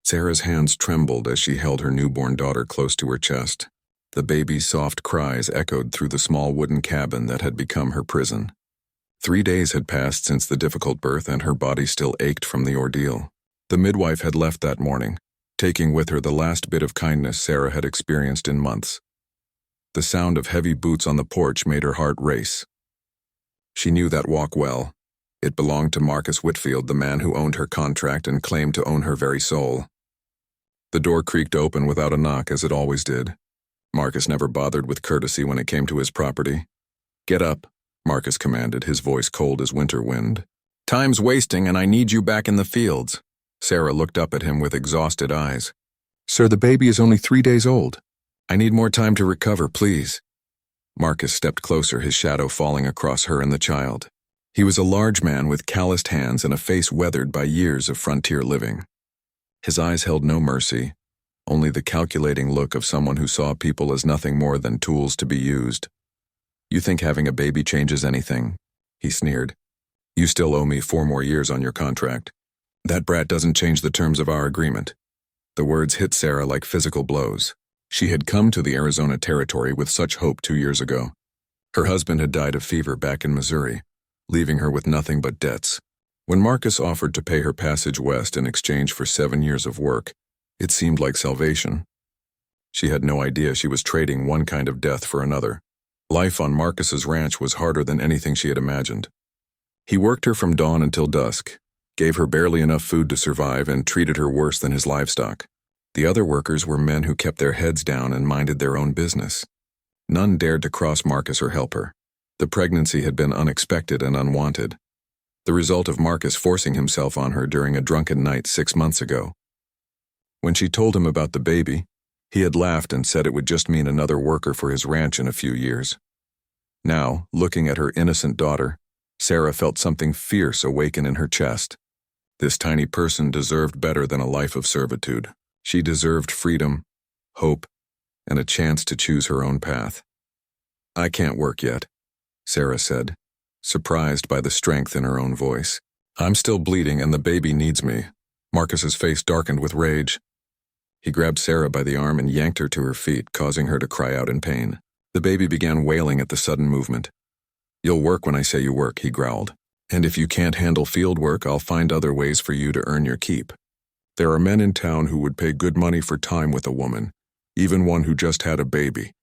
Sarah's hands trembled as she held her newborn daughter close to her chest. The baby's soft cries echoed through the small wooden cabin that had become her prison. 3 days had passed since the difficult birth, and her body still ached from the ordeal. The midwife had left that morning, taking with her the last bit of kindness Sarah had experienced in months. The sound of heavy boots on the porch made her heart race. She knew that walk well. It belonged to Marcus Whitfield, the man who owned her contract and claimed to own her very soul. The door creaked open without a knock, as it always did. Marcus never bothered with courtesy when it came to his property. "Get up," Marcus commanded, his voice cold as winter wind. "Time's wasting and I need you back in the fields." Sarah looked up at him with exhausted eyes. "Sir, the baby is only 3 days old. I need more time to recover, please." Marcus stepped closer, his shadow falling across her and the child. He was a large man with calloused hands and a face weathered by years of frontier living. His eyes held no mercy, only the calculating look of someone who saw people as nothing more than tools to be used. "You think having a baby changes anything?" he sneered. "You still owe me 4 more years on your contract. That brat doesn't change the terms of our agreement." The words hit Sarah like physical blows. She had come to the Arizona territory with such hope 2 years ago. Her husband had died of fever back in Missouri, leaving her with nothing but debts. When Marcus offered to pay her passage west in exchange for 7 years of work, it seemed like salvation. She had no idea she was trading one kind of death for another. Life on Marcus's ranch was harder than anything she had imagined. He worked her from dawn until dusk, gave her barely enough food to survive, and treated her worse than his livestock. The other workers were men who kept their heads down and minded their own business. None dared to cross Marcus or help her. The pregnancy had been unexpected and unwanted, the result of Marcus forcing himself on her during a drunken night 6 months ago. When she told him about the baby, he had laughed and said it would just mean another worker for his ranch in a few years. Now, looking at her innocent daughter, Sarah felt something fierce awaken in her chest. This tiny person deserved better than a life of servitude. She deserved freedom, hope, and a chance to choose her own path. "I can't work yet," Sarah said, surprised by the strength in her own voice. "I'm still bleeding and the baby needs me." Marcus's face darkened with rage. He grabbed Sarah by the arm and yanked her to her feet, causing her to cry out in pain. The baby began wailing at the sudden movement. "You'll work when I say you work," he growled. "And if you can't handle field work, I'll find other ways for you to earn your keep. There are men in town who would pay good money for time with a woman, even one who just had a baby."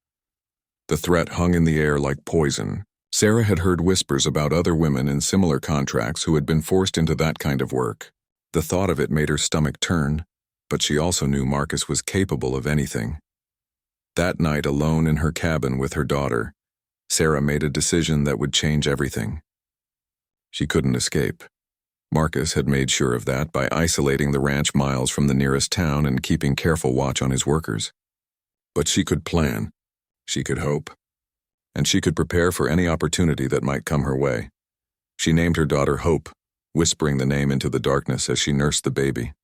The threat hung in the air like poison. Sarah had heard whispers about other women in similar contracts who had been forced into that kind of work. The thought of it made her stomach turn, but she also knew Marcus was capable of anything. That night, alone in her cabin with her daughter, Sarah made a decision that would change everything. She couldn't escape. Marcus had made sure of that by isolating the ranch miles from the nearest town and keeping careful watch on his workers. But she could plan, she could hope, and she could prepare for any opportunity that might come her way. She named her daughter Hope, whispering the name into the darkness as she nursed the baby.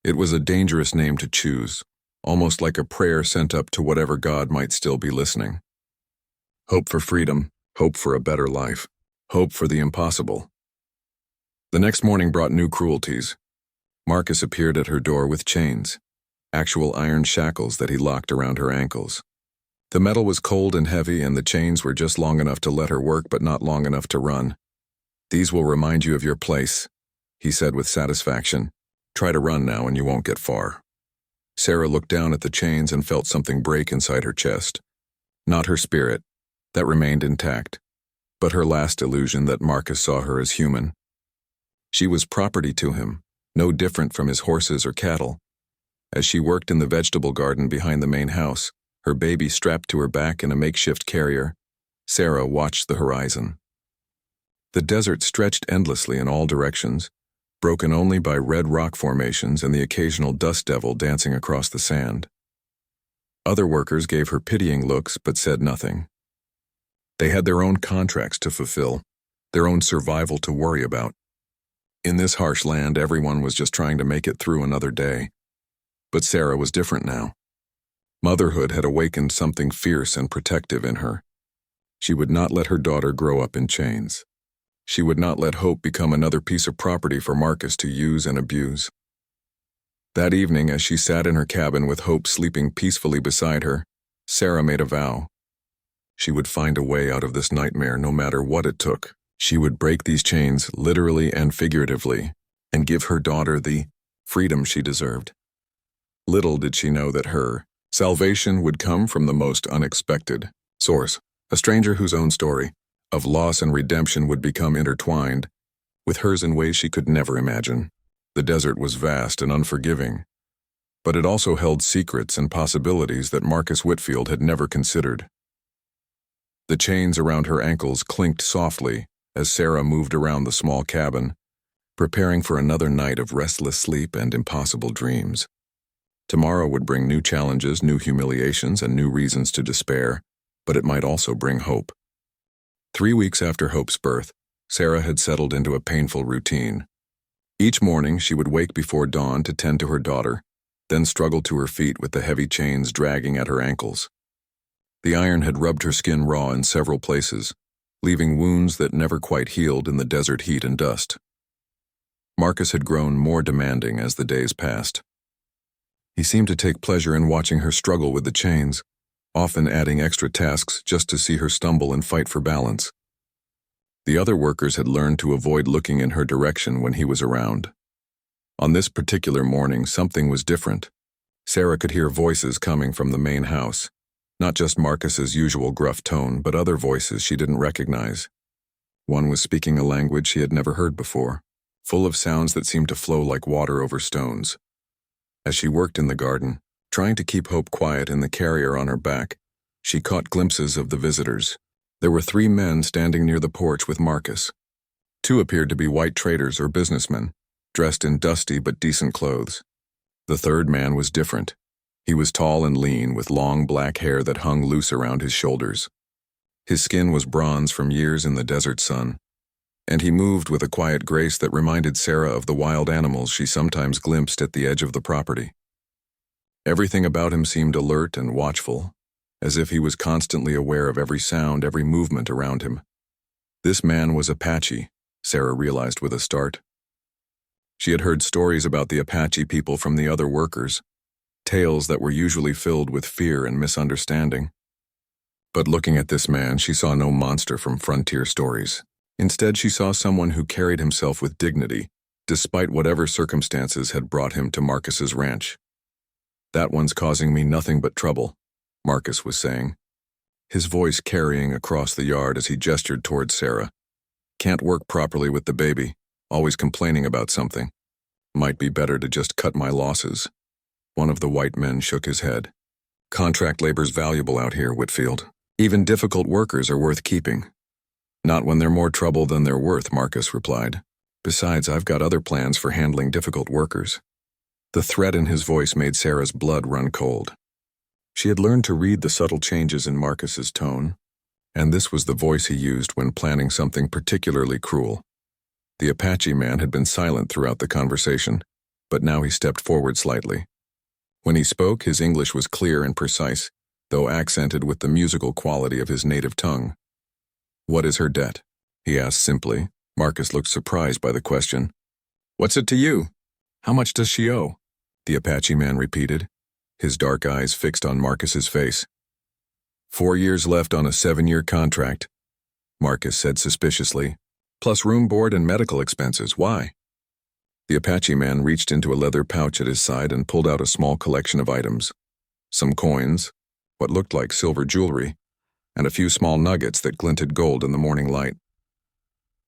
It was a dangerous name to choose, almost like a prayer sent up to whatever God might still be listening. Hope for freedom, hope for a better life, hope for the impossible. The next morning brought new cruelties. Marcus appeared at her door with chains, actual iron shackles that he locked around her ankles. The metal was cold and heavy, and the chains were just long enough to let her work but not long enough to run. "These will remind you of your place," he said with satisfaction. "Try to run now and you won't get far." Sarah looked down at the chains and felt something break inside her chest. Not her spirit, that remained intact, but her last illusion that Marcus saw her as human. She was property to him, no different from his horses or cattle. As she worked in the vegetable garden behind the main house, her baby strapped to her back in a makeshift carrier, Sarah watched the horizon. The desert stretched endlessly in all directions, broken only by red rock formations and the occasional dust devil dancing across the sand. Other workers gave her pitying looks but said nothing. They had their own contracts to fulfill, their own survival to worry about. In this harsh land, everyone was just trying to make it through another day. But Sarah was different now. Motherhood had awakened something fierce and protective in her. She would not let her daughter grow up in chains. She would not let Hope become another piece of property for Marcus to use and abuse. That evening, as she sat in her cabin with Hope sleeping peacefully beside her, Sarah made a vow. She would find a way out of this nightmare no matter what it took. She would break these chains literally and figuratively and give her daughter the freedom she deserved. Little did she know that her salvation would come from the most unexpected source, a stranger whose own story of loss and redemption would become intertwined with hers in ways she could never imagine. The desert was vast and unforgiving, but it also held secrets and possibilities that Marcus Whitfield had never considered. The chains around her ankles clinked softly as Sarah moved around the small cabin, preparing for another night of restless sleep and impossible dreams. Tomorrow would bring new challenges, new humiliations, and new reasons to despair, but it might also bring hope. 3 weeks after Hope's birth, Sarah had settled into a painful routine. Each morning, she would wake before dawn to tend to her daughter, then struggle to her feet with the heavy chains dragging at her ankles. The iron had rubbed her skin raw in several places, leaving wounds that never quite healed in the desert heat and dust. Marcus had grown more demanding as the days passed. He seemed to take pleasure in watching her struggle with the chains, often adding extra tasks just to see her stumble and fight for balance. The other workers had learned to avoid looking in her direction when he was around. On this particular morning, something was different. Sarah could hear voices coming from the main house, not just Marcus's usual gruff tone, but other voices she didn't recognize. One was speaking a language she had never heard before, full of sounds that seemed to flow like water over stones. As she worked in the garden, trying to keep Hope quiet in the carrier on her back, she caught glimpses of the visitors. There were 3 men standing near the porch with Marcus. 2 appeared to be white traders or businessmen, dressed in dusty but decent clothes. The third man was different. He was tall and lean, with long black hair that hung loose around his shoulders. His skin was bronze from years in the desert sun, and he moved with a quiet grace that reminded Sarah of the wild animals she sometimes glimpsed at the edge of the property. Everything about him seemed alert and watchful, as if he was constantly aware of every sound, every movement around him. This man was Apache, Sarah realized with a start. She had heard stories about the Apache people from the other workers, tales that were usually filled with fear and misunderstanding. But looking at this man, she saw no monster from frontier stories. Instead, she saw someone who carried himself with dignity, despite whatever circumstances had brought him to Marcus's ranch. "That one's causing me nothing but trouble," Marcus was saying, his voice carrying across the yard as he gestured towards Sarah. "Can't work properly with the baby, always complaining about something. Might be better to just cut my losses." One of the white men shook his head. "Contract labor's valuable out here, Whitfield. Even difficult workers are worth keeping." "Not when they're more trouble than they're worth," Marcus replied. "Besides, I've got other plans for handling difficult workers." The threat in his voice made Sarah's blood run cold. She had learned to read the subtle changes in Marcus's tone, and this was the voice he used when planning something particularly cruel. The Apache man had been silent throughout the conversation, but now he stepped forward slightly. When he spoke, his English was clear and precise, though accented with the musical quality of his native tongue. "What is her debt?" he asked simply. Marcus looked surprised by the question. "What's it to you? How much does she owe?" the Apache man repeated, his dark eyes fixed on Marcus's face. 4 years left on a 7-year contract," Marcus said suspiciously, "plus room, board, and medical expenses. Why?" The Apache man reached into a leather pouch at his side and pulled out a small collection of items. Some coins, what looked like silver jewelry, and a few small nuggets that glinted gold in the morning light.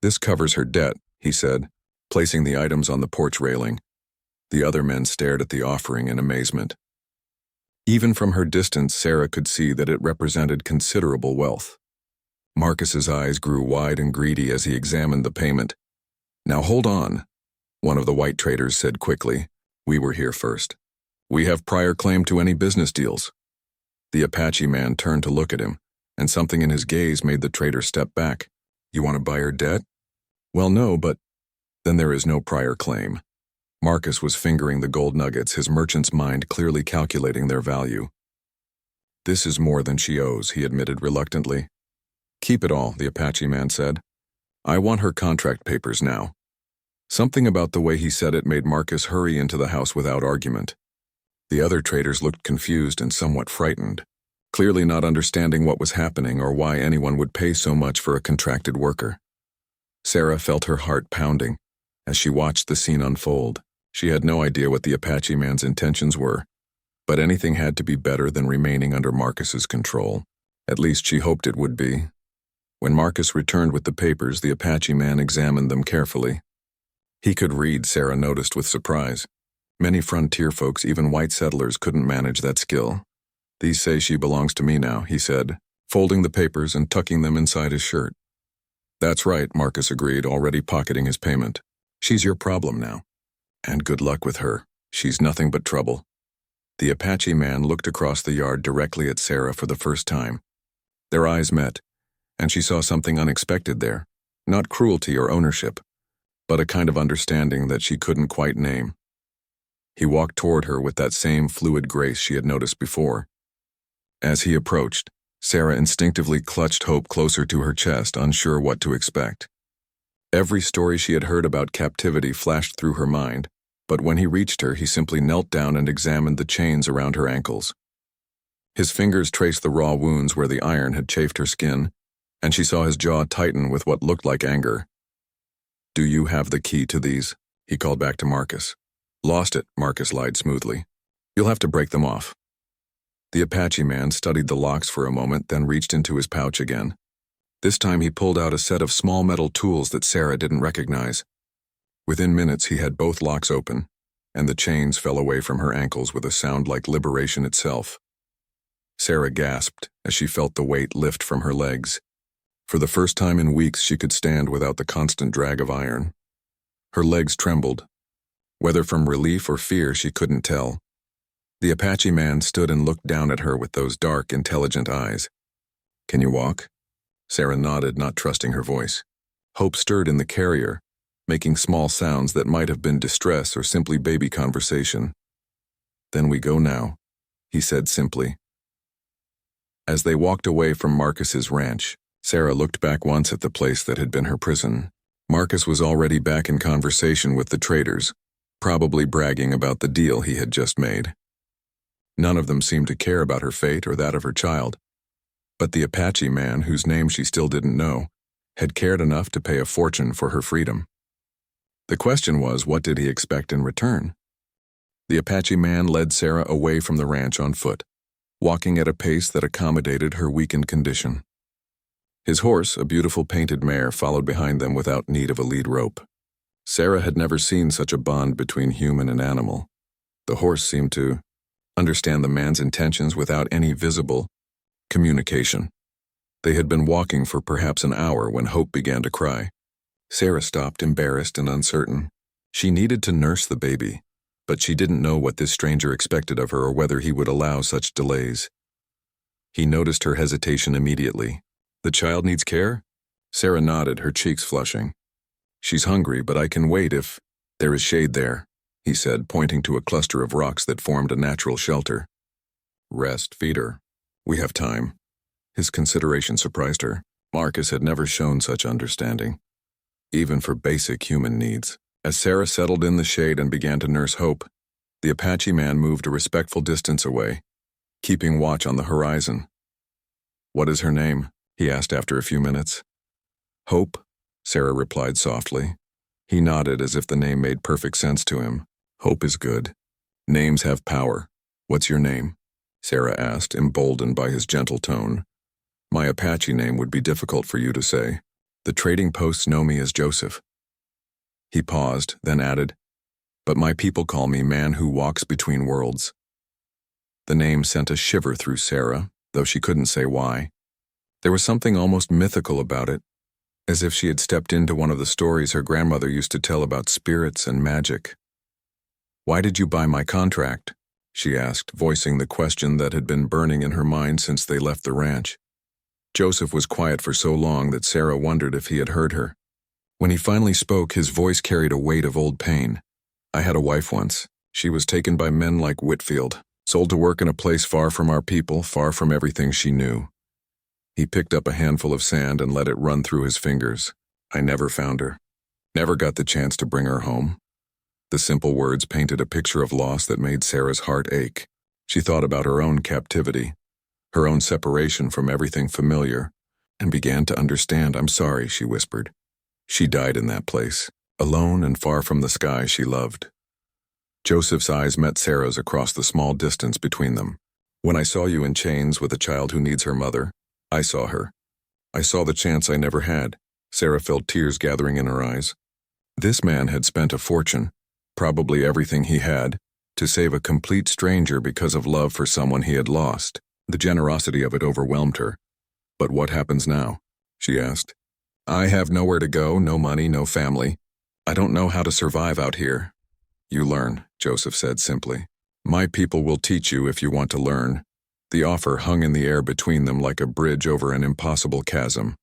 "This covers her debt," he said, placing the items on the porch railing. The other men stared at the offering in amazement. Even from her distance, Sarah could see that it represented considerable wealth. Marcus's eyes grew wide and greedy as he examined the payment. "Now hold on," one of the white traders said quickly. "We were here first. We have prior claim to any business deals." The Apache man turned to look at him, and something in his gaze made the trader step back. "You want to buy her debt?" "Well, no, but..." "Then there is no prior claim." Marcus was fingering the gold nuggets, his merchant's mind clearly calculating their value. "This is more than she owes," he admitted reluctantly. "Keep it all," the Apache man said. "I want her contract papers now." Something about the way he said it made Marcus hurry into the house without argument. The other traders looked confused and somewhat frightened, clearly not understanding what was happening or why anyone would pay so much for a contracted worker. Sarah felt her heart pounding as she watched the scene unfold. She had no idea what the Apache man's intentions were, but anything had to be better than remaining under Marcus's control. At least she hoped it would be. When Marcus returned with the papers, the Apache man examined them carefully. He could read, Sarah noticed with surprise. Many frontier folks, even white settlers, couldn't manage that skill. "These say she belongs to me now," he said, folding the papers and tucking them inside his shirt. "That's right," Marcus agreed, already pocketing his payment. "She's your problem now. And good luck with her. She's nothing but trouble." The Apache man looked across the yard directly at Sarah for the first time. Their eyes met, and she saw something unexpected there. Not cruelty or ownership, but a kind of understanding that she couldn't quite name. He walked toward her with that same fluid grace she had noticed before. As he approached, Sarah instinctively clutched Hope closer to her chest, unsure what to expect. Every story she had heard about captivity flashed through her mind, but when he reached her, he simply knelt down and examined the chains around her ankles. His fingers traced the raw wounds where the iron had chafed her skin, and she saw his jaw tighten with what looked like anger. "Do you have the key to these?" he called back to Marcus. "Lost it," Marcus lied smoothly. "You'll have to break them off." The Apache man studied the locks for a moment, then reached into his pouch again. This time he pulled out a set of small metal tools that Sarah didn't recognize. Within minutes he had both locks open, and the chains fell away from her ankles with a sound like liberation itself. Sarah gasped as she felt the weight lift from her legs. For the first time in weeks she could stand without the constant drag of iron. Her legs trembled. Whether from relief or fear, she couldn't tell. The Apache man stood and looked down at her with those dark, intelligent eyes. "Can you walk?" Sarah nodded, not trusting her voice. Hope stirred in the carrier, making small sounds that might have been distress or simply baby conversation. "Then we go now," he said simply. As they walked away from Marcus's ranch, Sarah looked back once at the place that had been her prison. Marcus was already back in conversation with the traders, probably bragging about the deal he had just made. None of them seemed to care about her fate or that of her child, but the Apache man, whose name she still didn't know, had cared enough to pay a fortune for her freedom. The question was, what did he expect in return? The Apache man led Sarah away from the ranch on foot, walking at a pace that accommodated her weakened condition. His horse, a beautiful painted mare, followed behind them without need of a lead rope. Sarah had never seen such a bond between human and animal. The horse seemed to understand the man's intentions without any visible communication. They had been walking for perhaps an hour when Hope began to cry. Sarah stopped, embarrassed and uncertain. She needed to nurse the baby, but she didn't know what this stranger expected of her or whether he would allow such delays. He noticed her hesitation immediately. "The child needs care?" Sarah nodded, her cheeks flushing. "She's hungry, but I can wait if there is shade there," he said, pointing to a cluster of rocks that formed a natural shelter. "Rest, feed her. We have time." His consideration surprised her. Marcus had never shown such understanding, even for basic human needs. As Sarah settled in the shade and began to nurse Hope, the Apache man moved a respectful distance away, keeping watch on the horizon. "What is her name?" he asked after a few minutes. "Hope," Sarah replied softly. He nodded as if the name made perfect sense to him. "Hope is good. Names have power. What's your name?" Sarah asked, emboldened by his gentle tone. "My Apache name would be difficult for you to say. The trading posts know me as Joseph." He paused, then added, "But my people call me Man Who Walks Between Worlds." The name sent a shiver through Sarah, though she couldn't say why. There was something almost mythical about it, as if she had stepped into one of the stories her grandmother used to tell about spirits and magic. "Why did you buy my contract?" she asked, voicing the question that had been burning in her mind since they left the ranch. Joseph was quiet for so long that Sarah wondered if he had heard her. When he finally spoke, his voice carried a weight of old pain. "I had a wife once. She was taken by men like Whitfield, sold to work in a place far from our people, far from everything she knew." He picked up a handful of sand and let it run through his fingers. "I never found her. Never got the chance to bring her home. The simple words painted a picture of loss that made Sarah's heart ache. She thought about her own captivity, her own separation from everything familiar, and began to understand. "I'm sorry," she whispered. She died in that place, alone and far from the sky she loved. Joseph's eyes met Sarah's across the small distance between them. "When I saw you in chains with a child who needs her mother, I saw her. I saw the chance I never had." Sarah felt tears gathering in her eyes. This man had spent a fortune, probably everything he had, to save a complete stranger because of love for someone he had lost. The generosity of it overwhelmed her. "But what happens now?" she asked. "I have nowhere to go, no money, no family. I don't know how to survive out here." "You learn," Joseph said simply. "My people will teach you if you want to learn." The offer hung in the air between them like a bridge over an impossible chasm.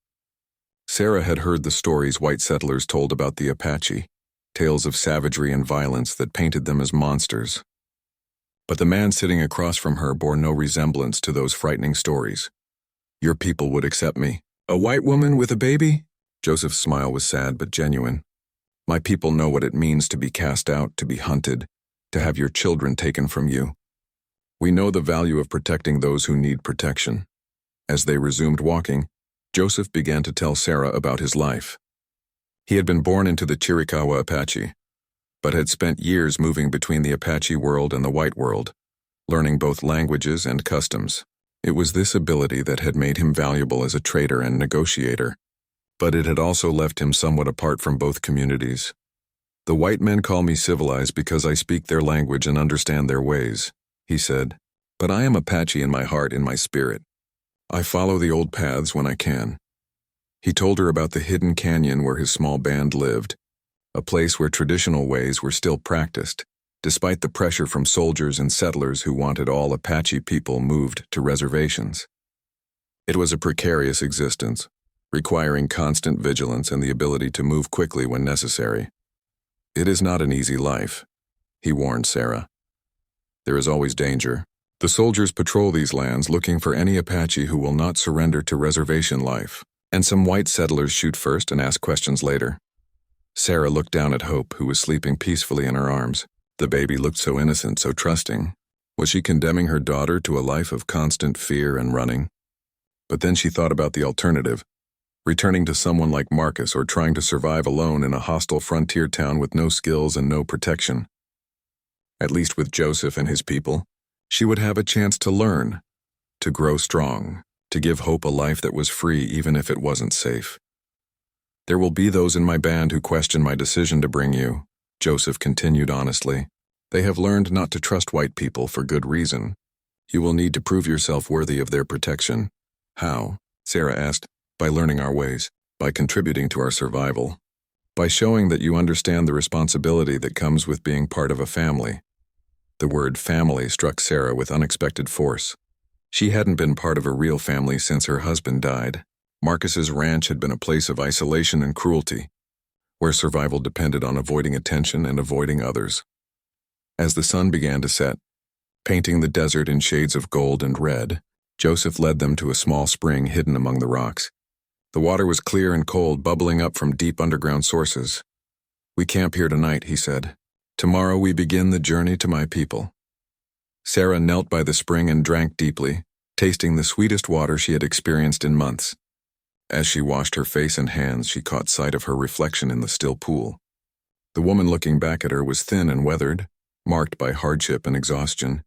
Sarah had heard the stories white settlers told about the Apache, tales of savagery and violence that painted them as monsters. But the man sitting across from her bore no resemblance to those frightening stories. "Your people would accept me." "A white woman with a baby?" Joseph's smile was sad but genuine. "My people know what it means to be cast out, to be hunted, to have your children taken from you. We know the value of protecting those who need protection." As they resumed walking, Joseph began to tell Sarah about his life. He had been born into the Chiricahua Apache, but had spent years moving between the Apache world and the white world, learning both languages and customs. It was this ability that had made him valuable as a trader and negotiator, but it had also left him somewhat apart from both communities. "The white men call me civilized because I speak their language and understand their ways," he said, "but I am Apache in my heart, in my spirit. I follow the old paths when I can." He told her about the hidden canyon where his small band lived, a place where traditional ways were still practiced, despite the pressure from soldiers and settlers who wanted all Apache people moved to reservations. It was a precarious existence, requiring constant vigilance and the ability to move quickly when necessary. "It is not an easy life," he warned Sarah. "There is always danger. The soldiers patrol these lands looking for any Apache who will not surrender to reservation life, and some white settlers shoot first and ask questions later." Sarah looked down at Hope, who was sleeping peacefully in her arms. The baby looked so innocent, so trusting. Was she condemning her daughter to a life of constant fear and running? But then she thought about the alternative, returning to someone like Marcus or trying to survive alone in a hostile frontier town with no skills and no protection. At least with Joseph and his people, she would have a chance to learn, to grow strong, to give Hope a life that was free even if it wasn't safe. "There will be those in my band who question my decision to bring you," Joseph continued honestly. "They have learned not to trust white people for good reason. You will need to prove yourself worthy of their protection." "How?" Sarah asked. "By learning our ways, by contributing to our survival, by showing that you understand the responsibility that comes with being part of a family." The word family struck Sarah with unexpected force. She hadn't been part of a real family since her husband died. Marcus's ranch had been a place of isolation and cruelty, where survival depended on avoiding attention and avoiding others. As the sun began to set, painting the desert in shades of gold and red, Joseph led them to a small spring hidden among the rocks. The water was clear and cold, bubbling up from deep underground sources. "We camp here tonight," he said. "Tomorrow we begin the journey to my people." Sarah knelt by the spring and drank deeply, tasting the sweetest water she had experienced in months. As she washed her face and hands, she caught sight of her reflection in the still pool. The woman looking back at her was thin and weathered, marked by hardship and exhaustion.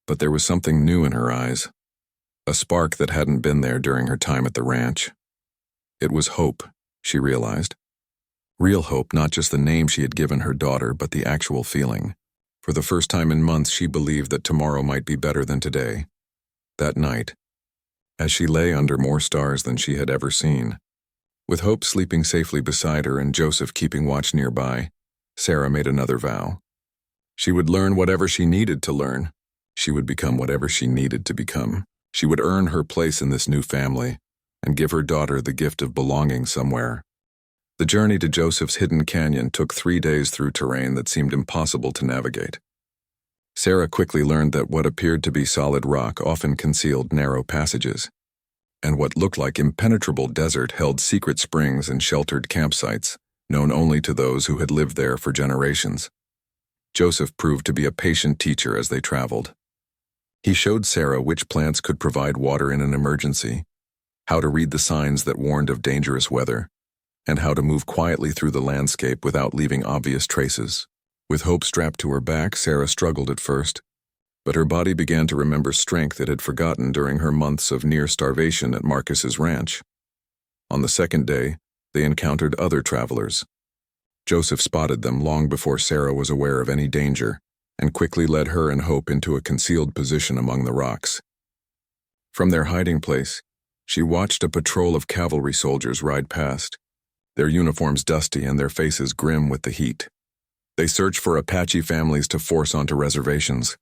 But there was something new in her eyes, a spark that hadn't been there during her time at the ranch. It was hope, she realized. Real hope, not just the name she had given her daughter, but the actual feeling. For the first time in months, she believed that tomorrow might be better than today. That night, as she lay under more stars than she had ever seen, with Hope sleeping safely beside her and Joseph keeping watch nearby, Sarah made another vow. She would learn whatever she needed to learn. She would become whatever she needed to become. She would earn her place in this new family and give her daughter the gift of belonging somewhere. The journey to Joseph's hidden canyon took 3 days through terrain that seemed impossible to navigate. Sarah quickly learned that what appeared to be solid rock often concealed narrow passages, and what looked like impenetrable desert held secret springs and sheltered campsites known only to those who had lived there for generations. Joseph proved to be a patient teacher as they traveled. He showed Sarah which plants could provide water in an emergency, how to read the signs that warned of dangerous weather, and how to move quietly through the landscape without leaving obvious traces. With Hope strapped to her back, Sarah struggled at first, but her body began to remember strength it had forgotten during her months of near starvation at Marcus's ranch. On the second day, they encountered other travelers. Joseph spotted them long before Sarah was aware of any danger, and quickly led her and Hope into a concealed position among the rocks. From their hiding place, she watched a patrol of cavalry soldiers ride past, their uniforms dusty and their faces grim with the heat. They searched for Apache families to force onto reservations,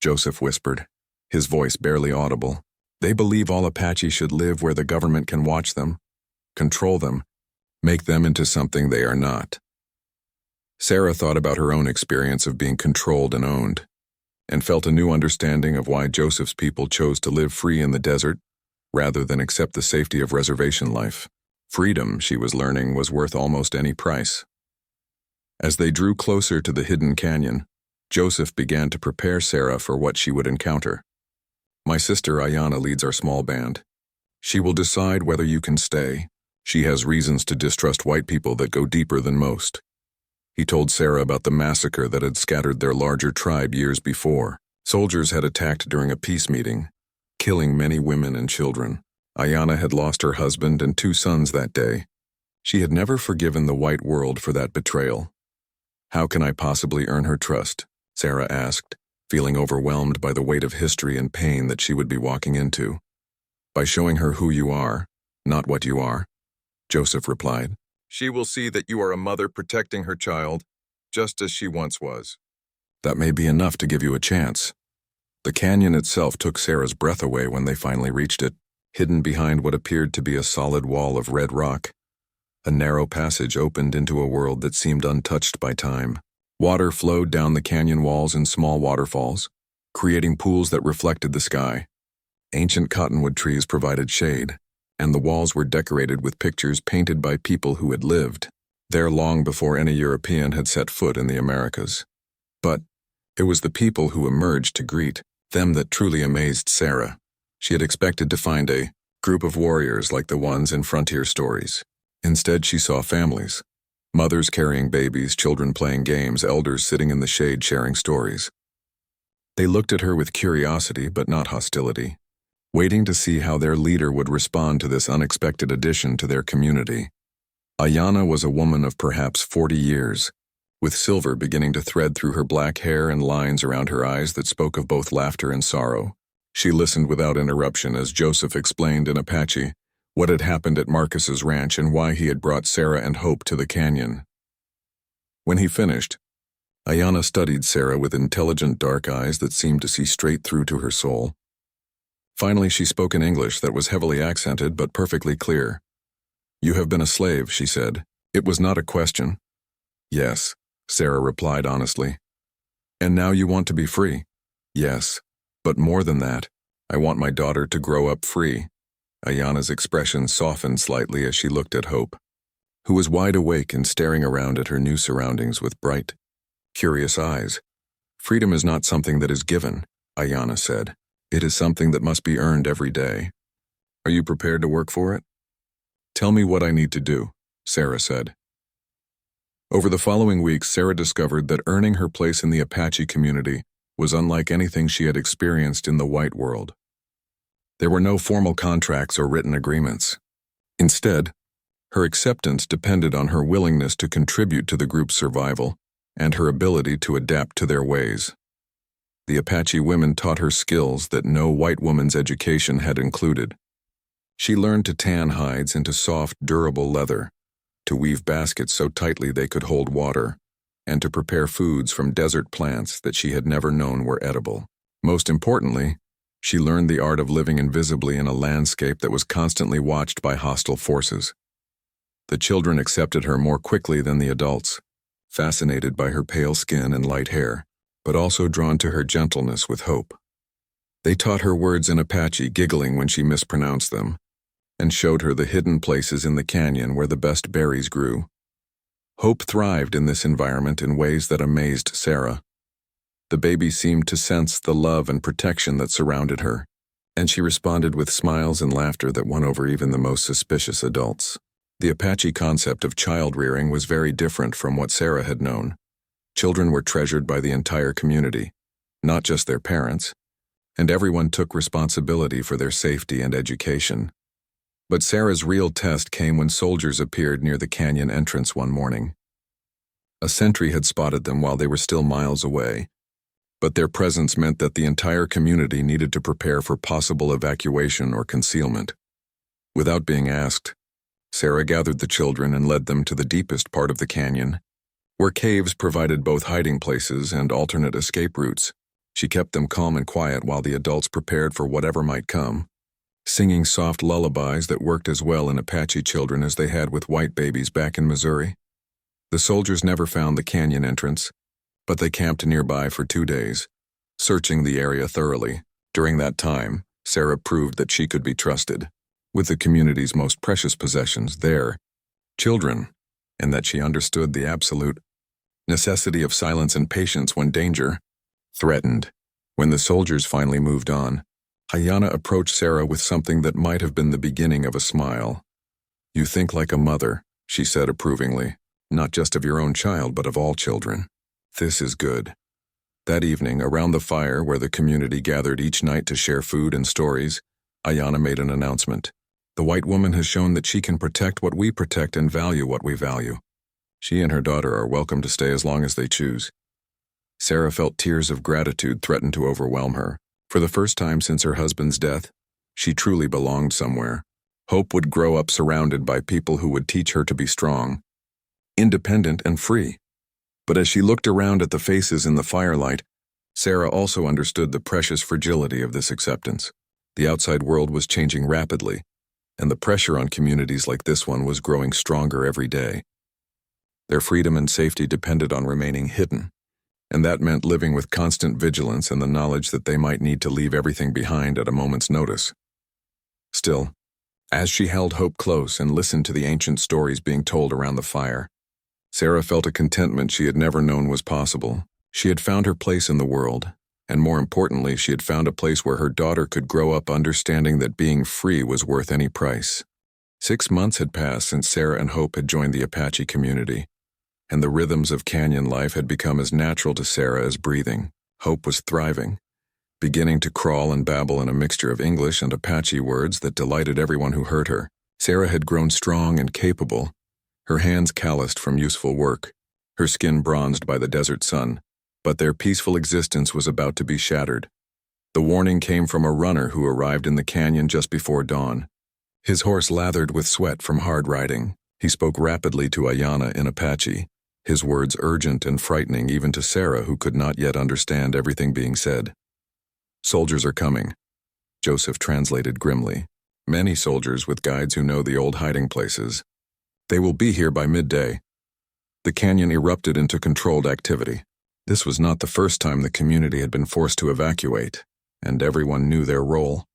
Joseph whispered, his voice barely audible. They believe all Apache should live where the government can watch them, control them, make them into something they are not. Sarah thought about her own experience of being controlled and owned, and felt a new understanding of why Joseph's people chose to live free in the desert rather than accept the safety of reservation life. Freedom, she was learning, was worth almost any price. As they drew closer to the hidden canyon, Joseph began to prepare Sarah for what she would encounter. My sister Ayana leads our small band. She will decide whether you can stay. She has reasons to distrust white people that go deeper than most. He told Sarah about the massacre that had scattered their larger tribe years before. Soldiers had attacked during a peace meeting, killing many women and children. Ayana had lost her husband and 2 sons that day. She had never forgiven the white world for that betrayal. How can I possibly earn her trust? Sarah asked, feeling overwhelmed by the weight of history and pain that she would be walking into. By showing her who you are, not what you are, Joseph replied. She will see that you are a mother protecting her child, just as she once was. That may be enough to give you a chance. The canyon itself took Sarah's breath away when they finally reached it, hidden behind what appeared to be a solid wall of red rock. A narrow passage opened into a world that seemed untouched by time. Water flowed down the canyon walls in small waterfalls, creating pools that reflected the sky. Ancient cottonwood trees provided shade, and the walls were decorated with pictures painted by people who had lived there long before any European had set foot in the Americas. But it was the people who emerged to greet them that truly amazed Sarah. She had expected to find a group of warriors like the ones in frontier stories. Instead, she saw families. Mothers carrying babies, children playing games, elders sitting in the shade sharing stories. They looked at her with curiosity but not hostility, waiting to see how their leader would respond to this unexpected addition to their community. Ayana was a woman of perhaps 40 years, with silver beginning to thread through her black hair and lines around her eyes that spoke of both laughter and sorrow. She listened without interruption as Joseph explained in Apache what had happened at Marcus's ranch and why he had brought Sarah and Hope to the canyon. When he finished, Ayana studied Sarah with intelligent dark eyes that seemed to see straight through to her soul. Finally, she spoke in English that was heavily accented but perfectly clear. You have been a slave, she said. It was not a question. Yes, Sarah replied honestly. And now you want to be free? Yes, but more than that, I want my daughter to grow up free. Ayana's expression softened slightly as she looked at Hope, who was wide awake and staring around at her new surroundings with bright, curious eyes. Freedom is not something that is given, Ayana said. It is something that must be earned every day. Are you prepared to work for it? Tell me what I need to do, Sarah said. Over the following weeks, Sarah discovered that earning her place in the Apache community was unlike anything she had experienced in the white world. There were no formal contracts or written agreements. Instead, her acceptance depended on her willingness to contribute to the group's survival and her ability to adapt to their ways. The Apache women taught her skills that no white woman's education had included. She learned to tan hides into soft, durable leather, to weave baskets so tightly they could hold water, and to prepare foods from desert plants that she had never known were edible. Most importantly, she learned the art of living invisibly in a landscape that was constantly watched by hostile forces. The children accepted her more quickly than the adults, fascinated by her pale skin and light hair, but also drawn to her gentleness with Hope. They taught her words in Apache, giggling when she mispronounced them, and showed her the hidden places in the canyon where the best berries grew. Hope thrived in this environment in ways that amazed Sarah. The baby seemed to sense the love and protection that surrounded her, and she responded with smiles and laughter that won over even the most suspicious adults. The Apache concept of child rearing was very different from what Sarah had known. Children were treasured by the entire community, not just their parents, and everyone took responsibility for their safety and education. But Sarah's real test came when soldiers appeared near the canyon entrance one morning. A sentry had spotted them while they were still miles away, but their presence meant that the entire community needed to prepare for possible evacuation or concealment. Without being asked, Sarah gathered the children and led them to the deepest part of the canyon, where caves provided both hiding places and alternate escape routes. She kept them calm and quiet while the adults prepared for whatever might come, singing soft lullabies that worked as well in Apache children as they had with white babies back in Missouri. The soldiers never found the canyon entrance, but they camped nearby for 2 days, searching the area thoroughly. During that time, Sarah proved that she could be trusted, with the community's most precious possessions, their children, and that she understood the absolute necessity of silence and patience when danger threatened. When the soldiers finally moved on, Ayana approached Sarah with something that might have been the beginning of a smile. "You think like a mother," she said approvingly, "not just of your own child, but of all children. This is good." That evening, around the fire where the community gathered each night to share food and stories, Ayana made an announcement. "The white woman has shown that she can protect what we protect and value what we value. She and her daughter are welcome to stay as long as they choose." Sarah felt tears of gratitude threaten to overwhelm her. For the first time since her husband's death, she truly belonged somewhere. Hope would grow up surrounded by people who would teach her to be strong, independent, and free. But as she looked around at the faces in the firelight, Sarah also understood the precious fragility of this acceptance. The outside world was changing rapidly, and the pressure on communities like this one was growing stronger every day. Their freedom and safety depended on remaining hidden, and that meant living with constant vigilance and the knowledge that they might need to leave everything behind at a moment's notice. Still, as she held Hope close and listened to the ancient stories being told around the fire, Sarah felt a contentment she had never known was possible. She had found her place in the world, and more importantly, she had found a place where her daughter could grow up understanding that being free was worth any price. 6 months had passed since Sarah and Hope had joined the Apache community, and the rhythms of canyon life had become as natural to Sarah as breathing. Hope was thriving, beginning to crawl and babble in a mixture of English and Apache words that delighted everyone who heard her. Sarah had grown strong and capable, her hands calloused from useful work, her skin bronzed by the desert sun, but their peaceful existence was about to be shattered. The warning came from a runner who arrived in the canyon just before dawn. His horse lathered with sweat from hard riding. He spoke rapidly to Ayana in Apache, his words urgent and frightening even to Sarah, who could not yet understand everything being said. "Soldiers are coming," Joseph translated grimly. "Many soldiers with guides who know the old hiding places. They will be here by midday." The canyon erupted into controlled activity. This was not the first time the community had been forced to evacuate, and everyone knew their role.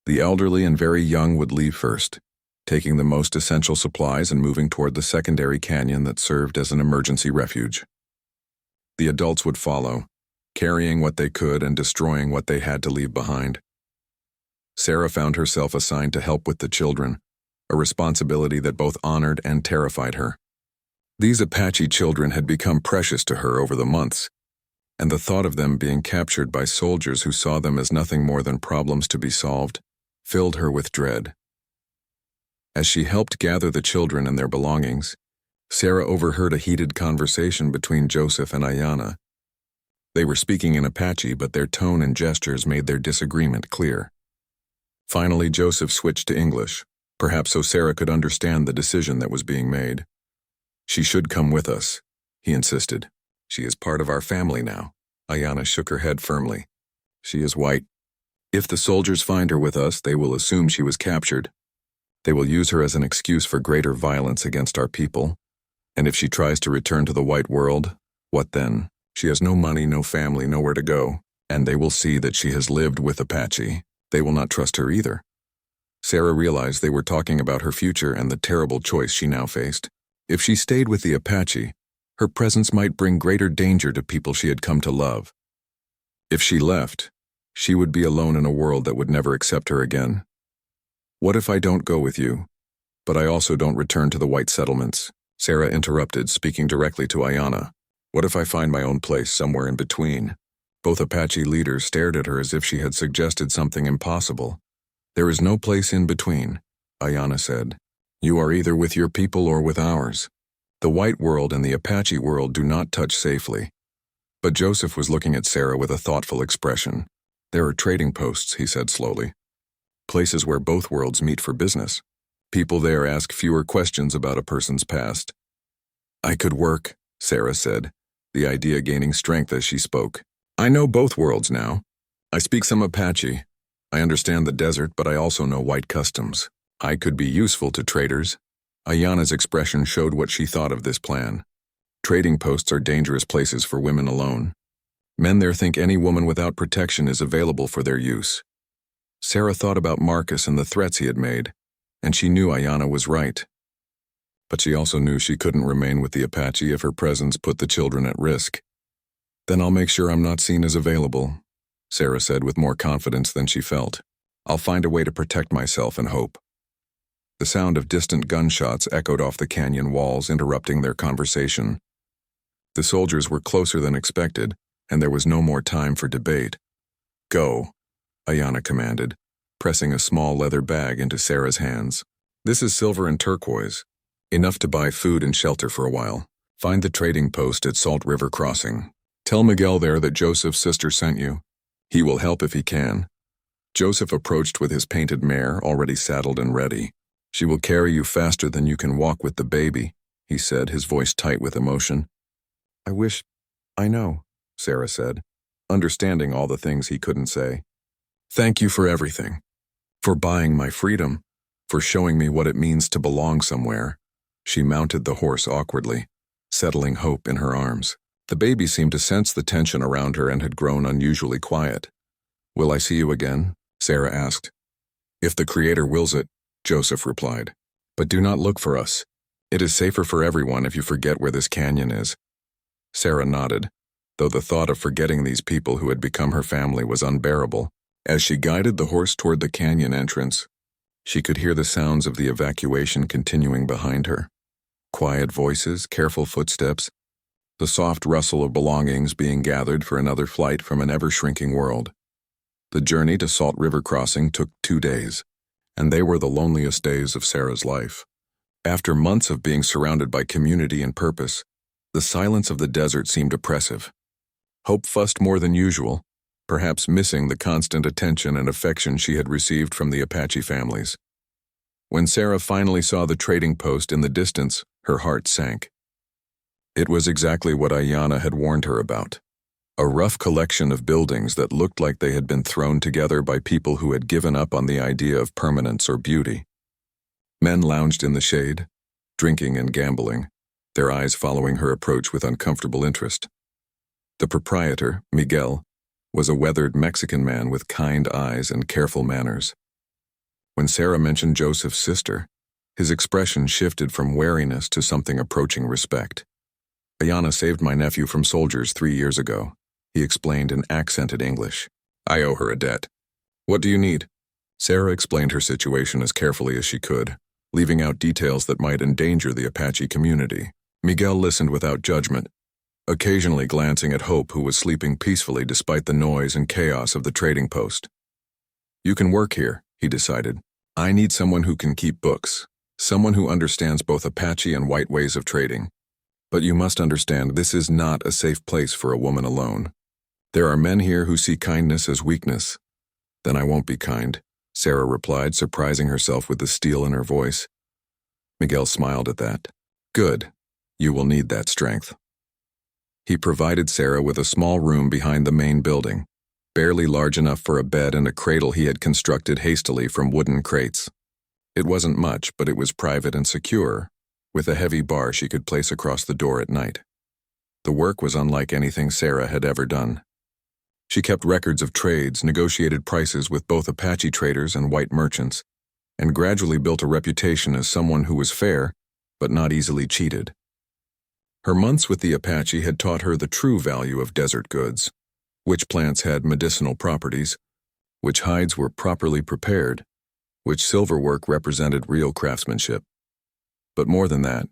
The elderly and very young would leave first, taking the most essential supplies and moving toward the secondary canyon that served as an emergency refuge. The adults would follow, carrying what they could and destroying what they had to leave behind. Sarah found herself assigned to help with the children, a responsibility that both honored and terrified her. These Apache children had become precious to her over the months, and the thought of them being captured by soldiers who saw them as nothing more than problems to be solved filled her with dread. As she helped gather the children and their belongings, Sarah overheard a heated conversation between Joseph and Ayana. They were speaking in Apache, but their tone and gestures made their disagreement clear. Finally, Joseph switched to English, perhaps so Sarah could understand the decision that was being made. "She should come with us," he insisted. "She is part of our family now." Ayana shook her head firmly. "She is white. If the soldiers find her with us, they will assume she was captured. They will use her as an excuse for greater violence against our people. And if she tries to return to the white world, what then? She has no money, no family, nowhere to go. And they will see that she has lived with Apache. They will not trust her either." Sarah realized they were talking about her future and the terrible choice she now faced. If she stayed with the Apache, her presence might bring greater danger to people she had come to love. If she left, she would be alone in a world that would never accept her again. "What if I don't go with you, but I also don't return to the white settlements?" Sarah interrupted, speaking directly to Ayanna. "What if I find my own place somewhere in between?" Both Apache leaders stared at her as if she had suggested something impossible. "There is no place in between," Ayanna said. "You are either with your people or with ours. The white world and the Apache world do not touch safely." But Joseph was looking at Sarah with a thoughtful expression. "There are trading posts," he said slowly. "Places where both worlds meet for business. People there ask fewer questions about a person's past." "I could work," Sarah said, the idea gaining strength as she spoke. "I know both worlds now. I speak some Apache. I understand the desert, but I also know white customs. I could be useful to traders." Ayanna's expression showed what she thought of this plan. Trading posts are dangerous places for women alone. Men there think any woman without protection is available for their use. Sarah thought about Marcus and the threats he had made, and she knew Ayanna was right. But she also knew she couldn't remain with the Apache if her presence put the children at risk. "Then I'll make sure I'm not seen as available," Sarah said with more confidence than she felt. "I'll find a way to protect myself and hope." The sound of distant gunshots echoed off the canyon walls, interrupting their conversation. The soldiers were closer than expected, and there was no more time for debate. "Go," Ayanna commanded, pressing a small leather bag into Sarah's hands. "This is silver and turquoise, enough to buy food and shelter for a while. Find the trading post at Salt River Crossing. Tell Miguel there that Joseph's sister sent you. He will help if he can." Joseph approached with his painted mare, already saddled and ready. "She will carry you faster than you can walk with the baby," he said, his voice tight with emotion. I know," Sarah said, understanding all the things he couldn't say. "Thank you for everything. For buying my freedom. For showing me what it means to belong somewhere." She mounted the horse awkwardly, settling Hope in her arms. The baby seemed to sense the tension around her and had grown unusually quiet. "Will I see you again?" Sarah asked. "If the Creator wills it," Joseph replied. "But do not look for us. It is safer for everyone if you forget where this canyon is." Sarah nodded, though the thought of forgetting these people who had become her family was unbearable. As she guided the horse toward the canyon entrance, she could hear the sounds of the evacuation continuing behind her. Quiet voices, careful footsteps, the soft rustle of belongings being gathered for another flight from an ever-shrinking world. The journey to Salt River Crossing took 2 days, and they were the loneliest days of Sarah's life. After months of being surrounded by community and purpose, the silence of the desert seemed oppressive. Hope fussed more than usual, perhaps missing the constant attention and affection she had received from the Apache families. When Sarah finally saw the trading post in the distance, her heart sank. It was exactly what Ayanna had warned her about. A rough collection of buildings that looked like they had been thrown together by people who had given up on the idea of permanence or beauty. Men lounged in the shade, drinking and gambling, their eyes following her approach with uncomfortable interest. The proprietor, Miguel, was a weathered Mexican man with kind eyes and careful manners. When Sarah mentioned Joseph's sister, his expression shifted from wariness to something approaching respect. "Ayanna saved my nephew from soldiers 3 years ago," he explained in accented English. "I owe her a debt. What do you need?" Sarah explained her situation as carefully as she could, leaving out details that might endanger the Apache community. Miguel listened without judgment, occasionally glancing at Hope, who was sleeping peacefully despite the noise and chaos of the trading post. "You can work here," he decided. "I need someone who can keep books, someone who understands both Apache and white ways of trading. But you must understand, this is not a safe place for a woman alone. There are men here who see kindness as weakness." "Then I won't be kind," Sarah replied, surprising herself with the steel in her voice. Miguel smiled at that. "Good. You will need that strength." He provided Sarah with a small room behind the main building, barely large enough for a bed and a cradle he had constructed hastily from wooden crates. It wasn't much, but it was private and secure, with a heavy bar she could place across the door at night. The work was unlike anything Sarah had ever done. She kept records of trades, negotiated prices with both Apache traders and white merchants, and gradually built a reputation as someone who was fair, but not easily cheated. Her months with the Apache had taught her the true value of desert goods, which plants had medicinal properties, which hides were properly prepared, which silverwork represented real craftsmanship. But more than that,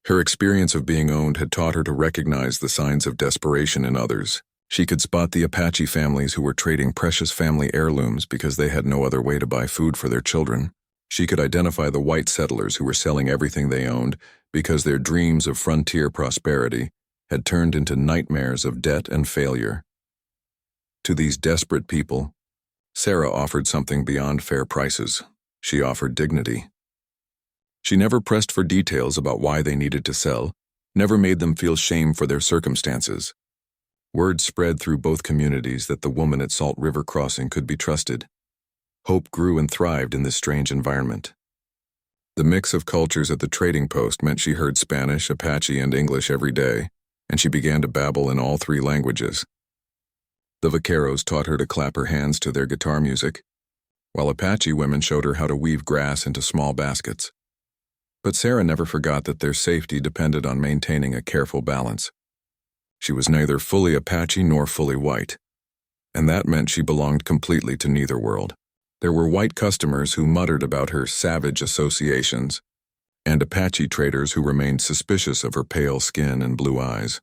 her experience of being owned had taught her to recognize the signs of desperation in others. She could spot the Apache families who were trading precious family heirlooms because they had no other way to buy food for their children. She could identify the white settlers who were selling everything they owned because their dreams of frontier prosperity had turned into nightmares of debt and failure. To these desperate people, Sarah offered something beyond fair prices. She offered dignity. She never pressed for details about why they needed to sell, never made them feel shame for their circumstances. Word spread through both communities that the woman at Salt River Crossing could be trusted. Hope grew and thrived in this strange environment. The mix of cultures at the trading post meant she heard Spanish, Apache, and English every day, and she began to babble in all three languages. The vaqueros taught her to clap her hands to their guitar music, while Apache women showed her how to weave grass into small baskets. But Sarah never forgot that their safety depended on maintaining a careful balance. She was neither fully Apache nor fully white, and that meant she belonged completely to neither world. There were white customers who muttered about her savage associations, and Apache traders who remained suspicious of her pale skin and blue eyes.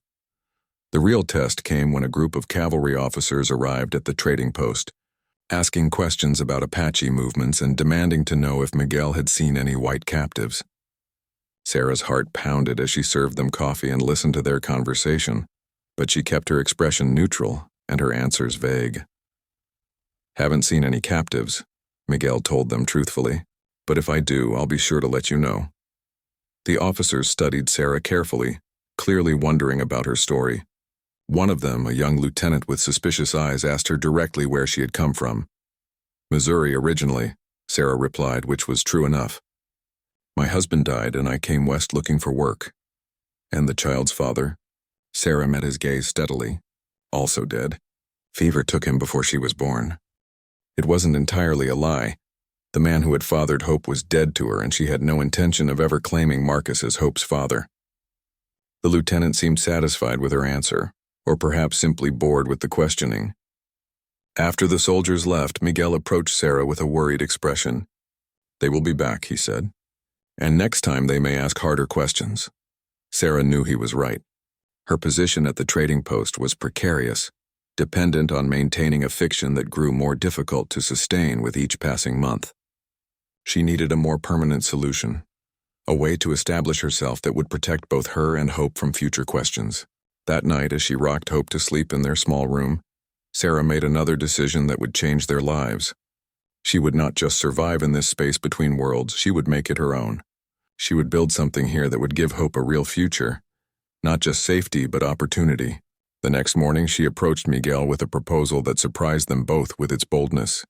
The real test came when a group of cavalry officers arrived at the trading post, asking questions about Apache movements and demanding to know if Miguel had seen any white captives. Sarah's heart pounded as she served them coffee and listened to their conversation, but she kept her expression neutral and her answers vague. "Haven't seen any captives," Miguel told them truthfully, "but if I do, I'll be sure to let you know." The officers studied Sarah carefully, clearly wondering about her story. One of them, a young lieutenant with suspicious eyes, asked her directly where she had come from. "Missouri originally," Sarah replied, which was true enough. "My husband died and I came west looking for work." "And the child's father?" Sarah met his gaze steadily. "Also dead. Fever took him before she was born." It wasn't entirely a lie. The man who had fathered Hope was dead to her, and she had no intention of ever claiming Marcus as Hope's father. The lieutenant seemed satisfied with her answer, or perhaps simply bored with the questioning. After the soldiers left, Miguel approached Sarah with a worried expression. "They will be back," he said, "and next time they may ask harder questions." Sarah knew he was right. Her position at the trading post was precarious, dependent on maintaining a fiction that grew more difficult to sustain with each passing month. She needed a more permanent solution, a way to establish herself that would protect both her and Hope from future questions. That night, as she rocked Hope to sleep in their small room, Sarah made another decision that would change their lives. She would not just survive in this space between worlds, she would make it her own. She would build something here that would give Hope a real future, not just safety but opportunity. The next morning, she approached Miguel with a proposal that surprised them both with its boldness.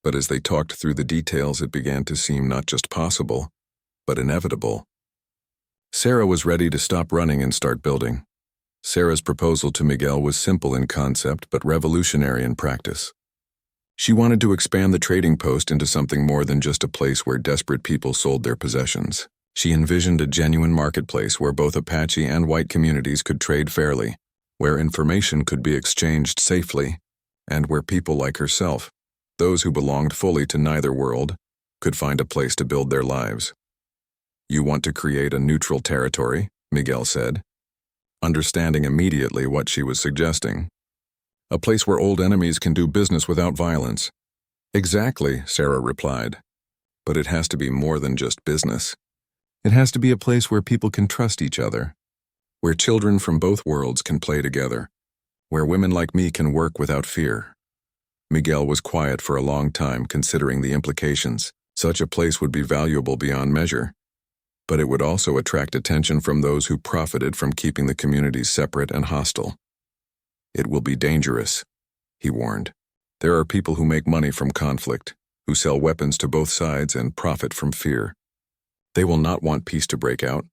But as they talked through the details, it began to seem not just possible, but inevitable. Sarah was ready to stop running and start building. Sarah's proposal to Miguel was simple in concept but revolutionary in practice. She wanted to expand the trading post into something more than just a place where desperate people sold their possessions. She envisioned a genuine marketplace where both Apache and white communities could trade fairly, where information could be exchanged safely, and where people like herself, those who belonged fully to neither world, could find a place to build their lives. "You want to create a neutral territory," Miguel said, understanding immediately what she was suggesting. "A place where old enemies can do business without violence." "Exactly," Sarah replied. "But it has to be more than just business. It has to be a place where people can trust each other, where children from both worlds can play together, where women like me can work without fear." Miguel was quiet for a long time, considering the implications. Such a place would be valuable beyond measure, but it would also attract attention from those who profited from keeping the communities separate and hostile. "It will be dangerous," he warned. "There are people who make money from conflict, who sell weapons to both sides and profit from fear. They will not want peace to break out.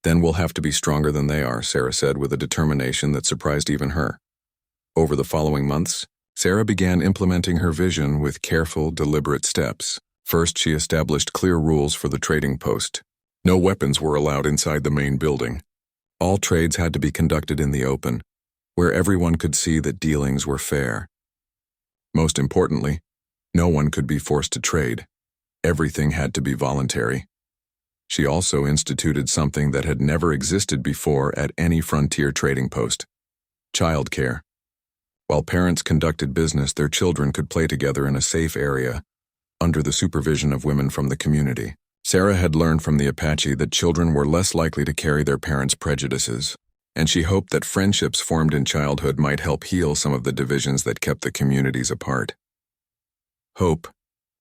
Then we'll have to be stronger than they are," Sarah said with a determination that surprised even her. Over the following months, Sarah began implementing her vision with careful, deliberate steps. First, she established clear rules for the trading post. No weapons were allowed inside the main building. All trades had to be conducted in the open, where everyone could see that dealings were fair. Most importantly, no one could be forced to trade. Everything had to be voluntary. She also instituted something that had never existed before at any frontier trading post: childcare. While parents conducted business, their children could play together in a safe area, under the supervision of women from the community. Sarah had learned from the Apache that children were less likely to carry their parents' prejudices, and she hoped that friendships formed in childhood might help heal some of the divisions that kept the communities apart. Hope,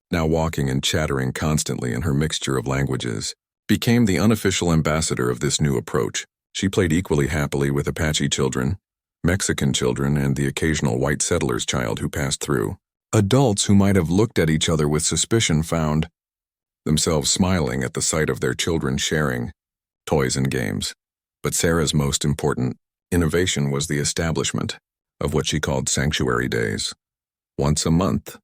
now walking and chattering constantly in her mixture of languages, became the unofficial ambassador of this new approach. She played equally happily with Apache children, Mexican children, and the occasional white settler's child who passed through. Adults who might have looked at each other with suspicion found themselves smiling at the sight of their children sharing toys and games. But Sarah's most important innovation was the establishment of what she called sanctuary days. Once a month,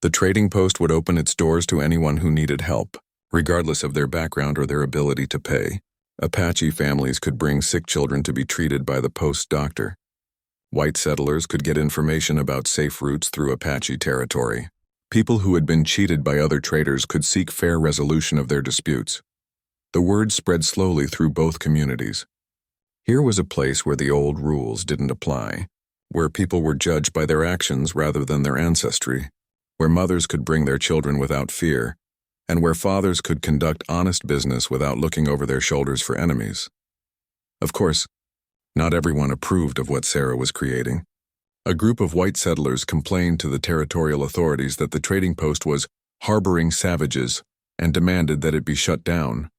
the trading post would open its doors to anyone who needed help, regardless of their background or their ability to pay. Apache families could bring sick children to be treated by the post doctor. White settlers could get information about safe routes through Apache territory. People who had been cheated by other traders could seek fair resolution of their disputes. The word spread slowly through both communities. Here was a place where the old rules didn't apply, where people were judged by their actions rather than their ancestry, where mothers could bring their children without fear, and where fathers could conduct honest business without looking over their shoulders for enemies. Of course, not everyone approved of what Sarah was creating. A group of white settlers complained to the territorial authorities that the trading post was harboring savages and demanded that it be shut down.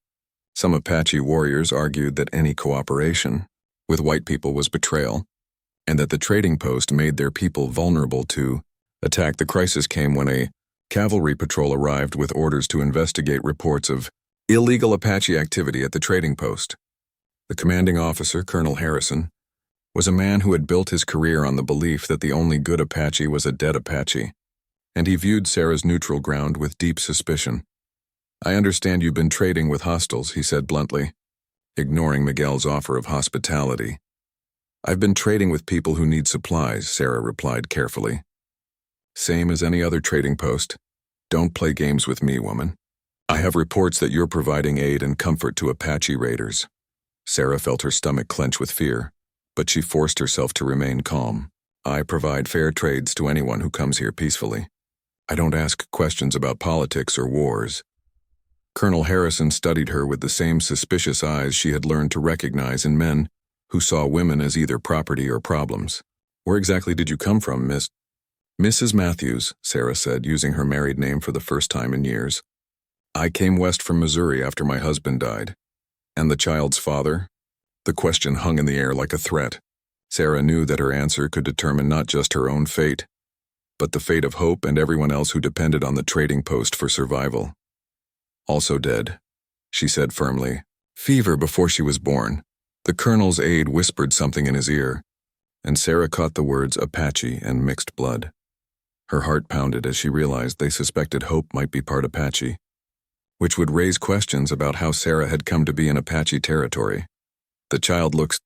Some Apache warriors argued that any cooperation with white people was betrayal, and that the trading post made their people vulnerable to attack. The crisis came when a cavalry patrol arrived with orders to investigate reports of illegal Apache activity at the trading post. The commanding officer, Colonel Harrison, was a man who had built his career on the belief that the only good Apache was a dead Apache, and he viewed Sarah's neutral ground with deep suspicion. "I understand you've been trading with hostiles," he said bluntly, ignoring Miguel's offer of hospitality. "I've been trading with people who need supplies," Sarah replied carefully. "Same as any other trading post. Don't play games with me, woman. I have reports that you're providing aid and comfort to Apache raiders." Sarah felt her stomach clench with fear, but she forced herself to remain calm. "I provide fair trades to anyone who comes here peacefully. I don't ask questions about politics or wars." Colonel Harrison studied her with the same suspicious eyes she had learned to recognize in men who saw women as either property or problems. "Where exactly did you come from, Mrs. Matthews," Sarah said, using her married name for the first time in years. "I came west from Missouri after my husband died." "And the child's father?" The question hung in the air like a threat. Sarah knew that her answer could determine not just her own fate, but the fate of Hope and everyone else who depended on the trading post for survival. "Also dead," she said firmly. "Fever before she was born." The colonel's aide whispered something in his ear, and Sarah caught the words Apache and mixed blood. Her heart pounded as she realized they suspected Hope might be part Apache, which would raise questions about how Sarah had come to be in Apache territory. "The child looks,"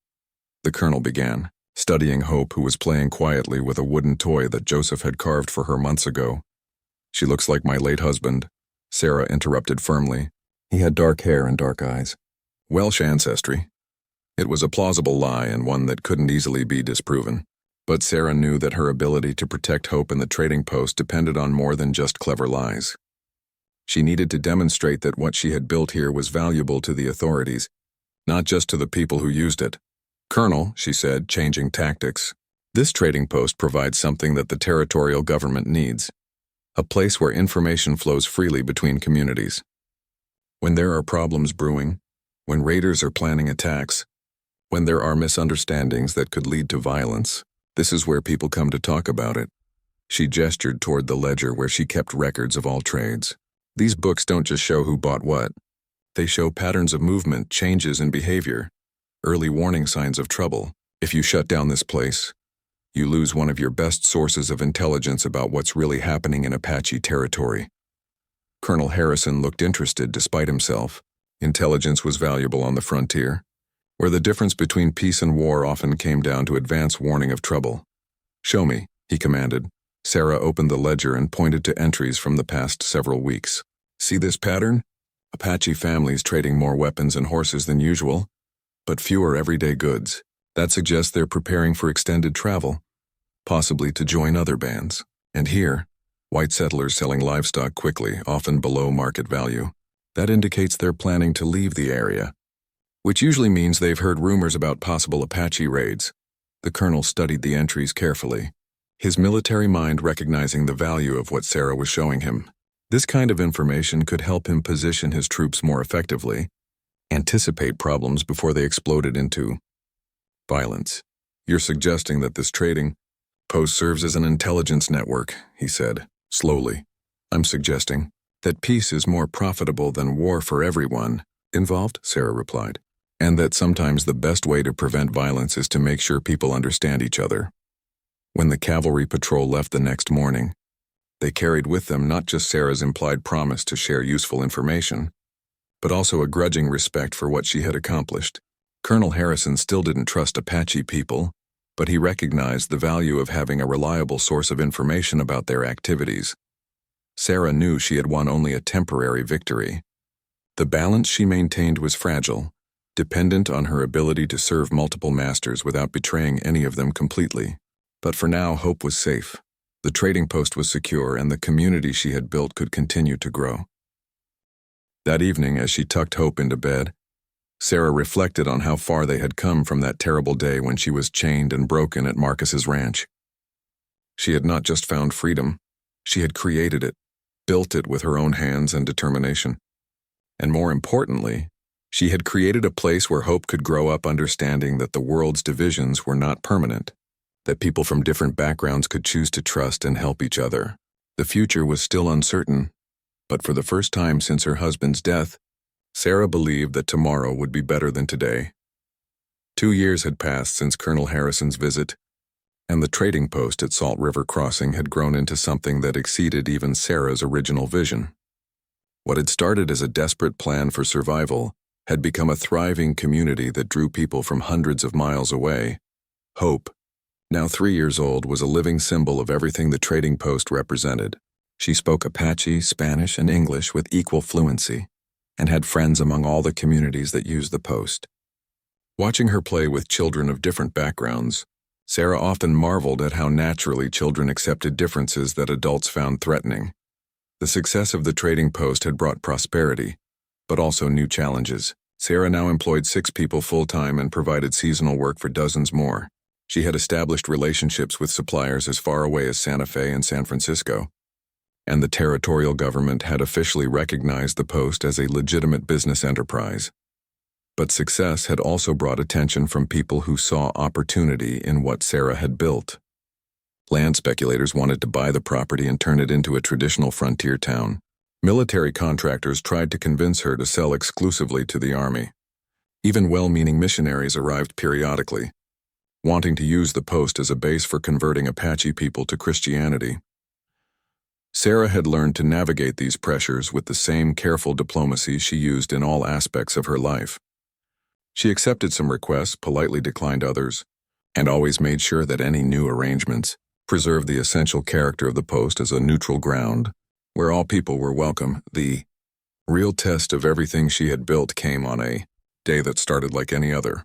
the colonel began, studying Hope, who was playing quietly with a wooden toy that Joseph had carved for her months ago. "She looks like my late husband," Sarah interrupted firmly. "He had dark hair and dark eyes. Welsh ancestry." It was a plausible lie and one that couldn't easily be disproven. But Sarah knew that her ability to protect Hope in the trading post depended on more than just clever lies. She needed to demonstrate that what she had built here was valuable to the authorities, not just to the people who used it. "Colonel," she said, changing tactics, "this trading post provides something that the territorial government needs. A place where information flows freely between communities. When there are problems brewing, when raiders are planning attacks, when there are misunderstandings that could lead to violence, this is where people come to talk about it." She gestured toward the ledger where she kept records of all trades. "These books don't just show who bought what. They show patterns of movement, changes in behavior, early warning signs of trouble. If you shut down this place, you lose one of your best sources of intelligence about what's really happening in Apache territory." Colonel Harrison looked interested despite himself. Intelligence was valuable on the frontier, where the difference between peace and war often came down to advance warning of trouble. "Show me," he commanded. Sarah opened the ledger and pointed to entries from the past several weeks. "See this pattern? Apache families trading more weapons and horses than usual, but fewer everyday goods. That suggests they're preparing for extended travel, possibly to join other bands. And here, white settlers selling livestock quickly, often below market value. That indicates they're planning to leave the area, which usually means they've heard rumors about possible Apache raids." The colonel studied the entries carefully, his military mind recognizing the value of what Sarah was showing him. This kind of information could help him position his troops more effectively, anticipate problems before they exploded into violence. "You're suggesting that this trading post serves as an intelligence network," he said, slowly. "I'm suggesting that peace is more profitable than war for everyone involved," Sarah replied, "and that sometimes the best way to prevent violence is to make sure people understand each other." When the cavalry patrol left the next morning, they carried with them not just Sarah's implied promise to share useful information, but also a grudging respect for what she had accomplished. Colonel Harrison still didn't trust Apache people, but he recognized the value of having a reliable source of information about their activities. Sarah knew she had won only a temporary victory. The balance she maintained was fragile, dependent on her ability to serve multiple masters without betraying any of them completely. But for now, Hope was safe. The trading post was secure, and the community she had built could continue to grow. That evening, as she tucked Hope into bed, Sarah reflected on how far they had come from that terrible day when she was chained and broken at Marcus's ranch. She had not just found freedom, she had created it, built it with her own hands and determination. And more importantly, she had created a place where Hope could grow up understanding that the world's divisions were not permanent, that people from different backgrounds could choose to trust and help each other. The future was still uncertain, but for the first time since her husband's death, Sarah believed that tomorrow would be better than today. 2 years had passed since Colonel Harrison's visit, and the trading post at Salt River Crossing had grown into something that exceeded even Sarah's original vision. What had started as a desperate plan for survival had become a thriving community that drew people from hundreds of miles away. Hope, now 3 years old, was a living symbol of everything the trading post represented. She spoke Apache, Spanish, and English with equal fluency, and had friends among all the communities that used the post. Watching her play with children of different backgrounds, Sarah often marveled at how naturally children accepted differences that adults found threatening. The success of the trading post had brought prosperity, but also new challenges. Sarah now employed 6 people full-time and provided seasonal work for dozens more. She had established relationships with suppliers as far away as Santa Fe and San Francisco, and the territorial government had officially recognized the post as a legitimate business enterprise. But success had also brought attention from people who saw opportunity in what Sarah had built. Land speculators wanted to buy the property and turn it into a traditional frontier town. Military contractors tried to convince her to sell exclusively to the army. Even well-meaning missionaries arrived periodically, wanting to use the post as a base for converting Apache people to Christianity. Sarah had learned to navigate these pressures with the same careful diplomacy she used in all aspects of her life. She accepted some requests, politely declined others, and always made sure that any new arrangements preserved the essential character of the post as a neutral ground, where all people were welcome. The real test of everything she had built came on a day that started like any other.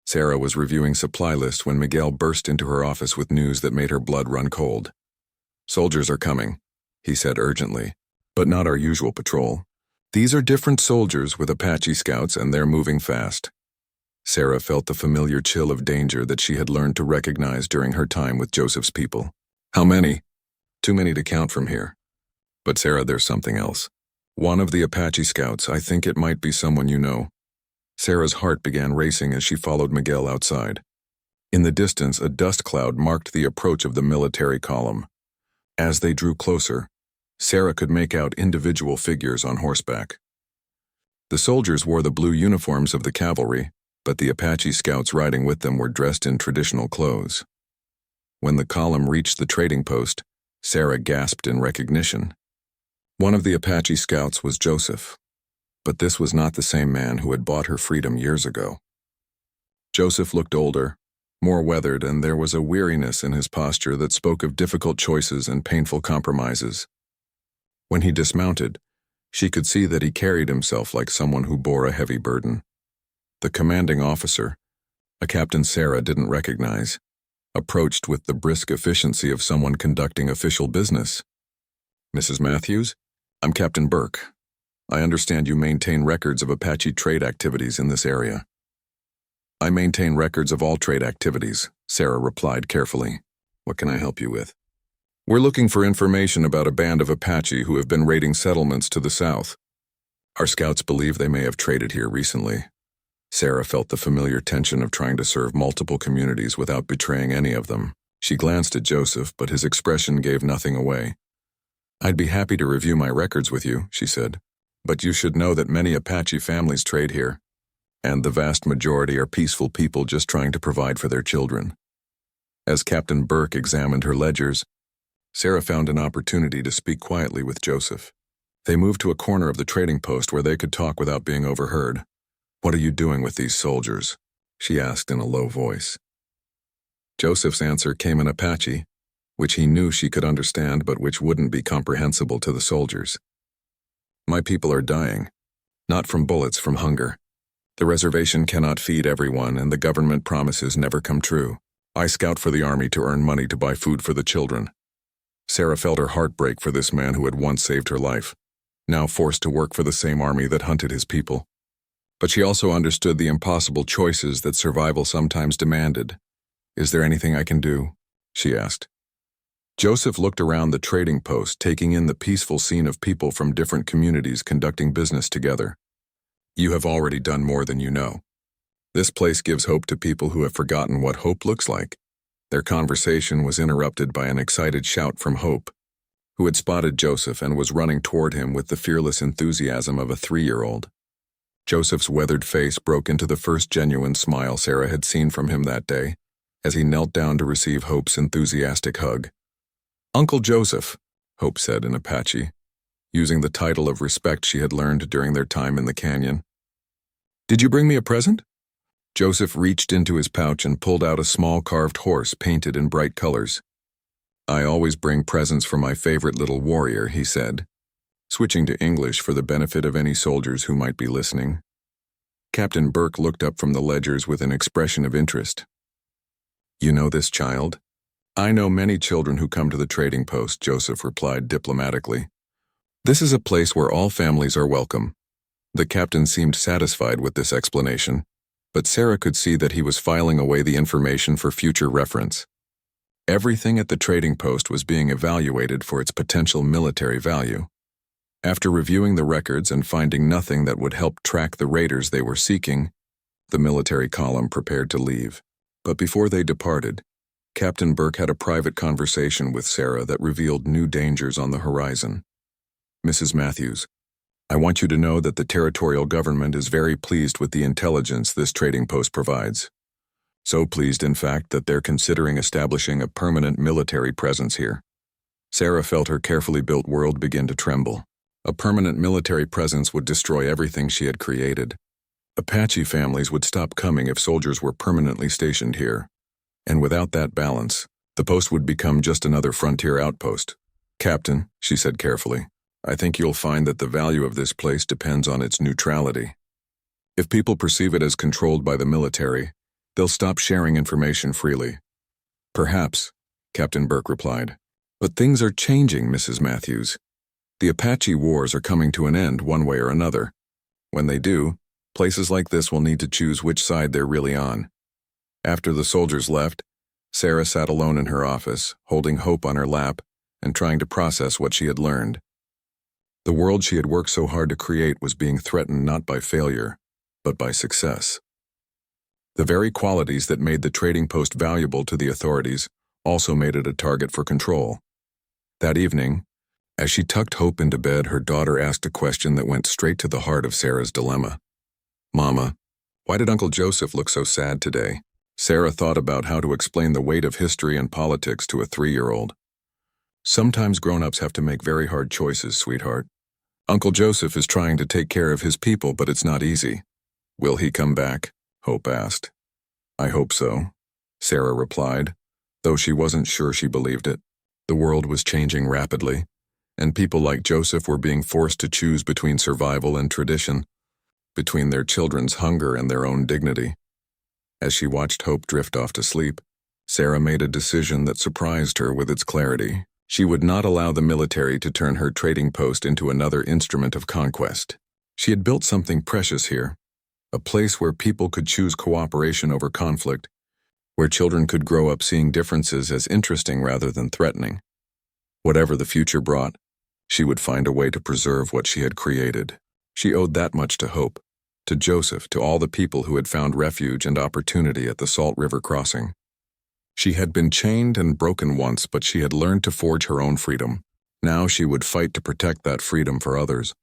Sarah was reviewing supply lists when Miguel burst into her office with news that made her blood run cold. "Soldiers are coming," he said urgently, "but not our usual patrol. These are different soldiers with Apache scouts, and they're moving fast." Sarah felt the familiar chill of danger that she had learned to recognize during her time with Joseph's people. "How many?" "Too many to count from here. But Sarah, there's something else. One of the Apache scouts, I think it might be someone you know." Sarah's heart began racing as she followed Miguel outside. In the distance, a dust cloud marked the approach of the military column. As they drew closer, Sarah could make out individual figures on horseback. The soldiers wore the blue uniforms of the cavalry, but the Apache scouts riding with them were dressed in traditional clothes. When the column reached the trading post, Sarah gasped in recognition. One of the Apache scouts was Joseph. But this was not the same man who had bought her freedom years ago. Joseph looked older, more weathered, and there was a weariness in his posture that spoke of difficult choices and painful compromises. When he dismounted, she could see that he carried himself like someone who bore a heavy burden. The commanding officer, a Captain Sarah didn't recognize, approached with the brisk efficiency of someone conducting official business. "Mrs. Matthews, I'm Captain Burke. I understand you maintain records of Apache trade activities in this area." "I maintain records of all trade activities," Sarah replied carefully. "What can I help you with?" "We're looking for information about a band of Apache who have been raiding settlements to the south. Our scouts believe they may have traded here recently." Sarah felt the familiar tension of trying to serve multiple communities without betraying any of them. She glanced at Joseph, but his expression gave nothing away. "I'd be happy to review my records with you," she said, "but you should know that many Apache families trade here, and the vast majority are peaceful people just trying to provide for their children." As Captain Burke examined her ledgers, Sarah found an opportunity to speak quietly with Joseph. They moved to a corner of the trading post where they could talk without being overheard. "What are you doing with these soldiers?" she asked in a low voice. Joseph's answer came in Apache, which he knew she could understand but which wouldn't be comprehensible to the soldiers. "My people are dying, not from bullets, from hunger. The reservation cannot feed everyone, and the government promises never come true. I scout for the army to earn money to buy food for the children." Sarah felt her heart break for this man who had once saved her life, now forced to work for the same army that hunted his people. But she also understood the impossible choices that survival sometimes demanded. "Is there anything I can do?" she asked. Joseph looked around the trading post, taking in the peaceful scene of people from different communities conducting business together. "You have already done more than you know. This place gives hope to people who have forgotten what hope looks like." Their conversation was interrupted by an excited shout from Hope, who had spotted Joseph and was running toward him with the fearless enthusiasm of a 3-year-old. Joseph's weathered face broke into the first genuine smile Sarah had seen from him that day, as he knelt down to receive Hope's enthusiastic hug. "Uncle Joseph," Hope said in Apache, using the title of respect she had learned during their time in the canyon. "Did you bring me a present?" Joseph reached into his pouch and pulled out a small carved horse painted in bright colors. "I always bring presents for my favorite little warrior," he said, switching to English for the benefit of any soldiers who might be listening. Captain Burke looked up from the ledgers with an expression of interest. "You know this child?" "I know many children who come to the trading post," Joseph replied diplomatically. "This is a place where all families are welcome." The captain seemed satisfied with this explanation, but Sarah could see that he was filing away the information for future reference. Everything at the trading post was being evaluated for its potential military value. After reviewing the records and finding nothing that would help track the raiders they were seeking, the military column prepared to leave. But before they departed, Captain Burke had a private conversation with Sarah that revealed new dangers on the horizon. "Mrs. Matthews, I want you to know that the territorial government is very pleased with the intelligence this trading post provides. So pleased, in fact, that they're considering establishing a permanent military presence here." Sarah felt her carefully built world begin to tremble. A permanent military presence would destroy everything she had created. Apache families would stop coming if soldiers were permanently stationed here. And without that balance, the post would become just another frontier outpost. "Captain," she said carefully, "I think you'll find that the value of this place depends on its neutrality. If people perceive it as controlled by the military, they'll stop sharing information freely." "Perhaps," Captain Burke replied. "But things are changing, Mrs. Matthews. The Apache wars are coming to an end one way or another. When they do, places like this will need to choose which side they're really on." After the soldiers left, Sarah sat alone in her office, holding Hope on her lap and trying to process what she had learned. The world she had worked so hard to create was being threatened not by failure, but by success. The very qualities that made the trading post valuable to the authorities also made it a target for control. That evening, as she tucked Hope into bed, her daughter asked a question that went straight to the heart of Sarah's dilemma. "Mama, why did Uncle Joseph look so sad today?" Sarah thought about how to explain the weight of history and politics to a 3-year-old. "Sometimes grown-ups have to make very hard choices, sweetheart. Uncle Joseph is trying to take care of his people, but it's not easy. Will he come back? Hope asked. I hope so, Sarah replied, though she wasn't sure she believed it. The world was changing rapidly, and people like Joseph were being forced to choose between survival and tradition, between their children's hunger and their own dignity. As she watched Hope drift off to sleep, Sarah made a decision that surprised her with its clarity. She would not allow the military to turn her trading post into another instrument of conquest. She had built something precious here, a place where people could choose cooperation over conflict, where children could grow up seeing differences as interesting rather than threatening. Whatever the future brought, she would find a way to preserve what she had created. She owed that much to Hope, to Joseph, to all the people who had found refuge and opportunity at the Salt River crossing. She had been chained and broken once, but she had learned to forge her own freedom. Now she would fight to protect that freedom for others.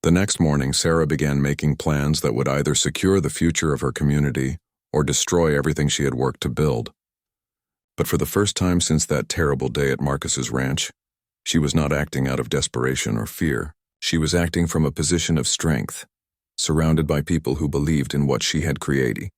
The next morning, Sarah began making plans that would either secure the future of her community or destroy everything she had worked to build. But for the first time since that terrible day at Marcus's ranch, she was not acting out of desperation or fear. She was acting from a position of strength, surrounded by people who believed in what she had created.